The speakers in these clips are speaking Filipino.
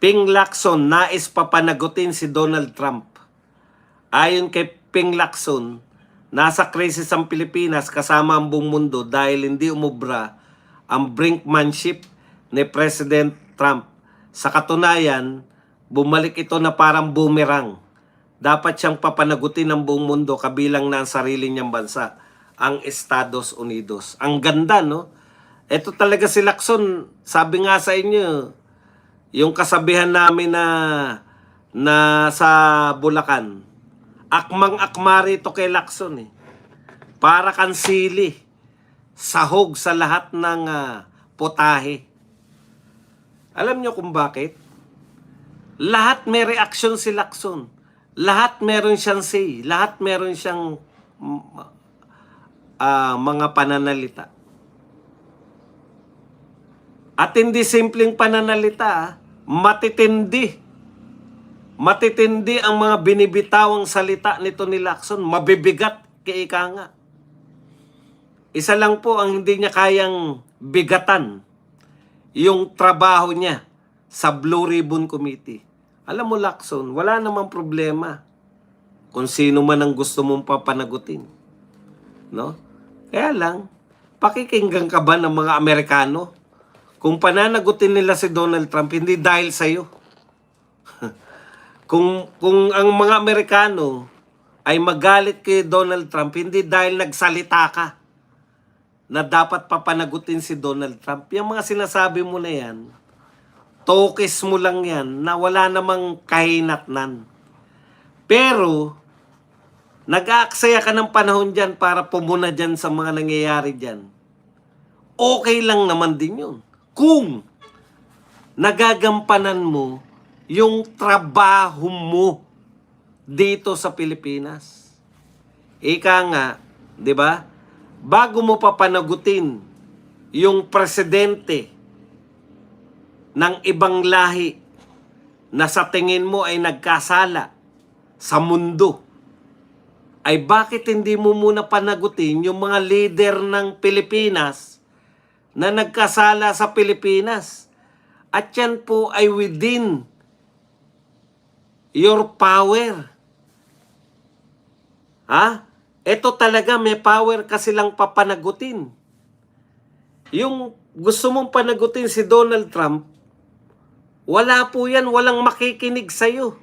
Ping Lacson, nais papanagutin si Donald Trump. Ayon kay Ping Lacson, nasa krisis ang Pilipinas kasama ang buong mundo dahil hindi umubra ang brinkmanship ni President Trump. Sa katunayan, bumalik ito na parang boomerang. Dapat siyang papanagutin ng buong mundo kabilang na ang sarili niyang bansa, ang Estados Unidos. Ang ganda, no? Ito talaga si Lacson, sabi nga sa inyo, yung kasabihan namin na sa Bulacan, akmang-akma rito kay Lacson eh. Para kang sili, sahog sa lahat ng potahe. Alam nyo kung bakit? Lahat may reaksyon si Lacson. Lahat meron siyang say. Lahat meron siyang mga pananalita. At hindi simpleng pananalita, matitindi. Matitindi ang mga binibitawang salita nito ni Lacson. Mabibigat kay ika nga. Isa lang po ang hindi niya kayang bigatan. Yung trabaho niya sa Blue Ribbon Committee. Alam mo Lacson, wala namang problema kung sino man ang gusto mong papanagutin. No? Kaya lang, pakikinggan ka ba ng mga Amerikano? Kung pananagutin nila si Donald Trump, hindi dahil sa'yo. kung ang mga Amerikano ay magalit kay Donald Trump, hindi dahil nagsalita ka na dapat papanagutin si Donald Trump. Yung mga sinasabi mo na yan, tokes mo lang yan na wala namang kahinatnan. Pero, nag-aaksaya ka ng panahon dyan para pumuna dyan sa mga nangyayari dyan. Okay lang naman din yun. Kung nagagampanan mo yung trabaho mo dito sa Pilipinas. Ika nga, di ba? Bago mo papanagutin yung presidente ng ibang lahi na sa tingin mo ay nagkasala sa mundo, ay bakit hindi mo muna panagutin yung mga leader ng Pilipinas na nagkasala sa Pilipinas? At yan po ay within your power. Ha? Ito talaga may power ka silang papanagutin. Yung gusto mong panagutin si Donald Trump, wala po yan, walang makikinig sa'yo.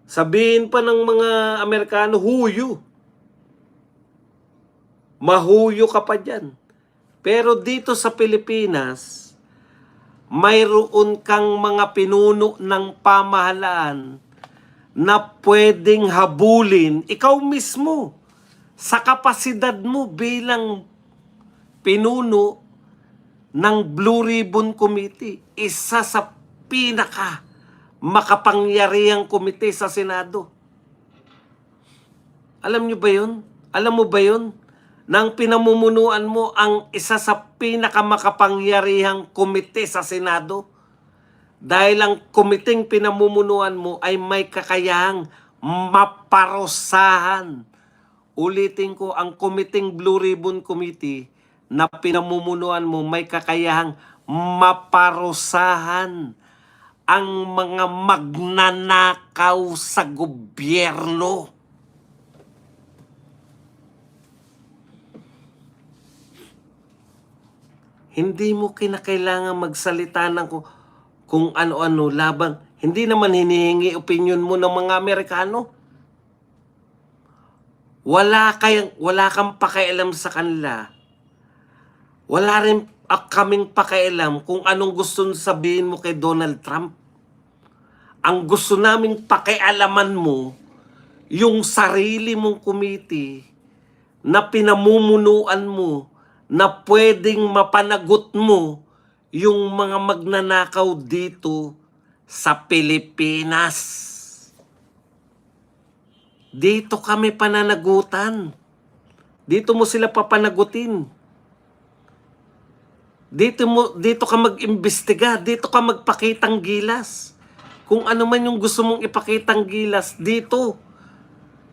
Sabihin pa ng mga Amerikano, huyo. Mahuyo ka pa dyan. Pero dito sa Pilipinas, mayroon kang mga pinuno ng pamahalaan na pwedeng habulin ikaw mismo sa kapasidad mo bilang pinuno ng Blue Ribbon Committee. Isa sa pinaka makapangyarihang komite sa Senado. Alam nyo ba yun? Alam mo ba yun? Nang pinamumunuan mo ang isa sa pinakamakapangyarihang komite sa Senado? Dahil ang komiteng pinamumunuan mo ay may kakayahang maparusahan. Ulitin ko, ang komiteng Blue Ribbon Committee na pinamumunuan mo may kakayahang maparusahan ang mga magnanakaw sa gobyerno. Hindi mo kinakailangan magsalita ng kung ano-ano laban. Hindi naman hinihingi opinion mo ng mga Amerikano. Wala kang pakialam sa kanila. Wala rin kaming pakialam kung anong gusto sabihin mo kay Donald Trump. Ang gusto naming pakialaman mo, yung sarili mong committee na pinamumunuan mo, na pwedeng mapanagot mo yung mga magnanakaw dito sa Pilipinas. Dito kami pananagutan. Dito mo sila papanagutin. Dito ka mag-imbestiga, dito ka magpakitang gilas. Kung ano man yung gusto mong ipakitang gilas dito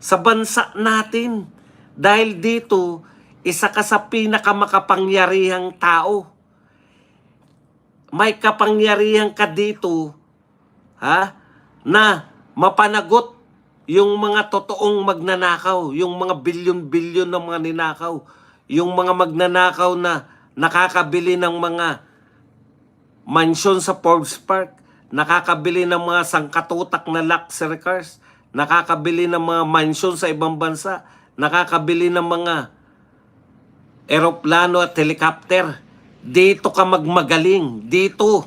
sa bansa natin. Dahil dito, isa ka sa pinakamakapangyarihang tao. may kapangyarihan ka dito, ha, na mapanagot yung mga totoong magnanakaw, yung mga bilyon-bilyon ng mga ninakaw, yung mga magnanakaw na nakakabili ng mga mansyon sa Forbes Park, nakakabili ng mga sangkatutak na luxury cars, nakakabili ng mga mansyon sa ibang bansa, nakakabili ng mga eroplano at helicopter. Dito ka magmagaling, dito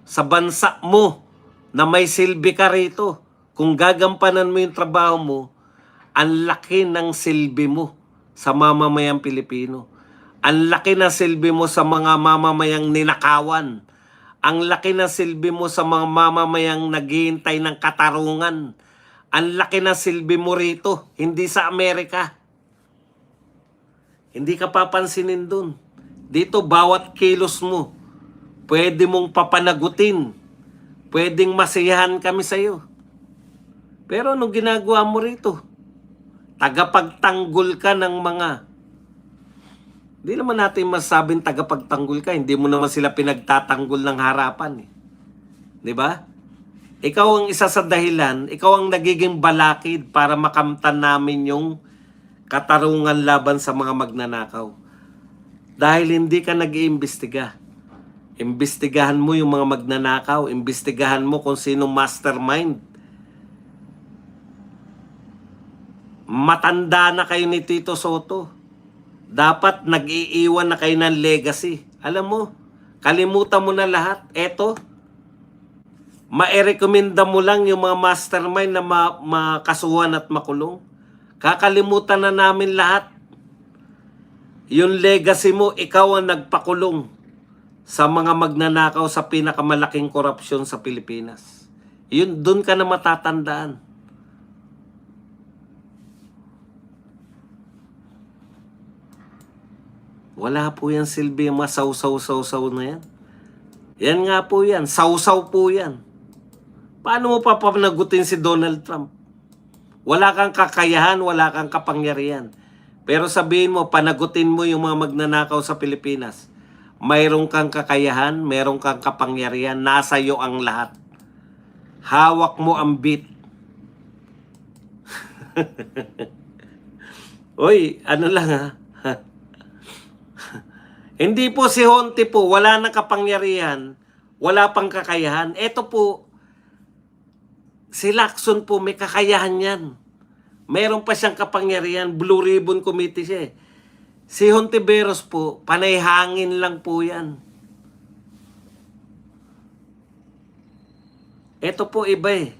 sa bansa mo na may silbi ka rito. Kung gagampanan mo yung trabaho mo, ang laki ng silbi mo sa mamamayang Pilipino. Ang laki ng silbi mo sa mga mamamayang ninakawan. Ang laki ng silbi mo sa mga mamamayang naghihintay ng katarungan. Ang laki ng silbi mo rito, hindi sa Amerika. Hindi ka papansinin dun. Dito, bawat kilos mo, pwede mong papanagutin. Pwedeng masiyahan kami sa'yo. Pero anong ginagawa mo rito? Tagapagtanggol ka ng mga... Hindi naman natin masabing tagapagtanggol ka. Hindi mo naman sila pinagtatanggol ng harapan. Di ba? Ikaw ang isa sa dahilan, ikaw ang nagiging balakid para makamtan namin yung katarungan laban sa mga magnanakaw. Dahil hindi ka nag-iimbestiga. Imbestigahan mo yung mga magnanakaw. Imbestigahan mo kung sinong mastermind. Matanda na kayo ni Tito Soto. Dapat nag-iiwan na kayo ng legacy. Alam mo, kalimutan mo na lahat. Eto, mairekomenda mo lang yung mga mastermind na makasuhan at makulong. Kakalimutan na namin lahat. Yung legacy mo, ikaw ang nagpakulong sa mga magnanakaw sa pinakamalaking korupsyon sa Pilipinas. Yun, dun ka na matatandaan. Wala po yan silbi, yung mga sausaw-sausaw na yan. Yan nga po yan, sausaw po yan. Paano mo papanagutin si Donald Trump? Wala kang kakayahan, wala kang kapangyarihan. Pero sabihin mo, panagutin mo yung mga magnanakaw sa Pilipinas. Mayroon kang kakayahan, mayroon kang kapangyarihan, nasa iyo ang lahat. Hawak mo ang beat. Oy, ano lang ha? Hindi po si Honti po, wala nang kapangyarihan, wala pang kakayahan. Ito po, si Lacson po, may kakayahan yan. Meron pa siyang kapangyarihan, Blue Ribbon Committee siya eh. Si Hontiveros po, panay hangin lang po yan. Ito po iba eh.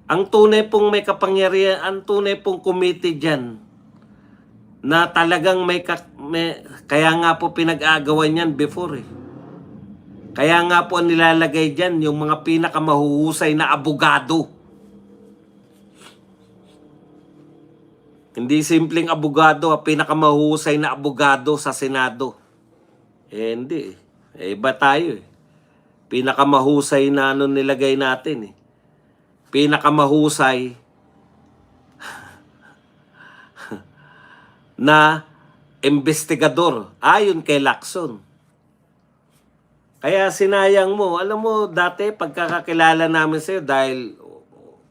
Ang tunay pong may kapangyarihan, ang tunay pong committee dyan, na talagang kaya nga po pinag-aagawan yan before eh. Kaya nga po nilalagay dyan yung mga pinakamahuhusay na abogado. Hindi simpleng abogado, pinakamahuhusay na abogado sa Senado. Eh hindi eh. Iba tayo eh. Pinakamahusay na nilagay natin eh. Pinakamahusay na investigador ayon kay Lacson. Kaya sinayang mo, alam mo dati pagkakakilala namin sa'yo dahil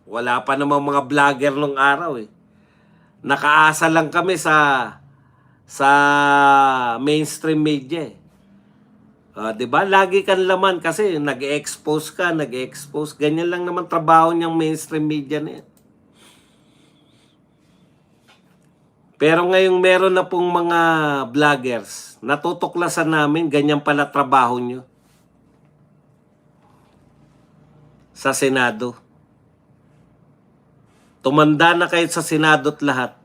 wala pa namang mga vlogger nung araw eh. Nakaasa lang kami sa mainstream media eh. 'Di ba? Lagi kang laman kasi nag-expose ka. Ganyan lang naman trabaho niyang mainstream media na yan. Pero ngayong meron na pong mga vloggers, natutuklasan namin, ganyan pala trabaho nyo sa Senado. Tumanda na kayo sa Senado at lahat,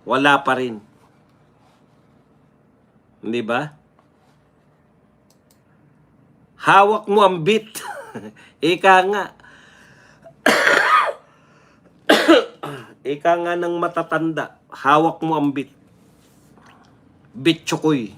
wala pa rin. Hindi ba? Hawak mo ang beat. Ika nga. Ika nga ng matatanda. Hawak mo ang beat. Beat chokoy.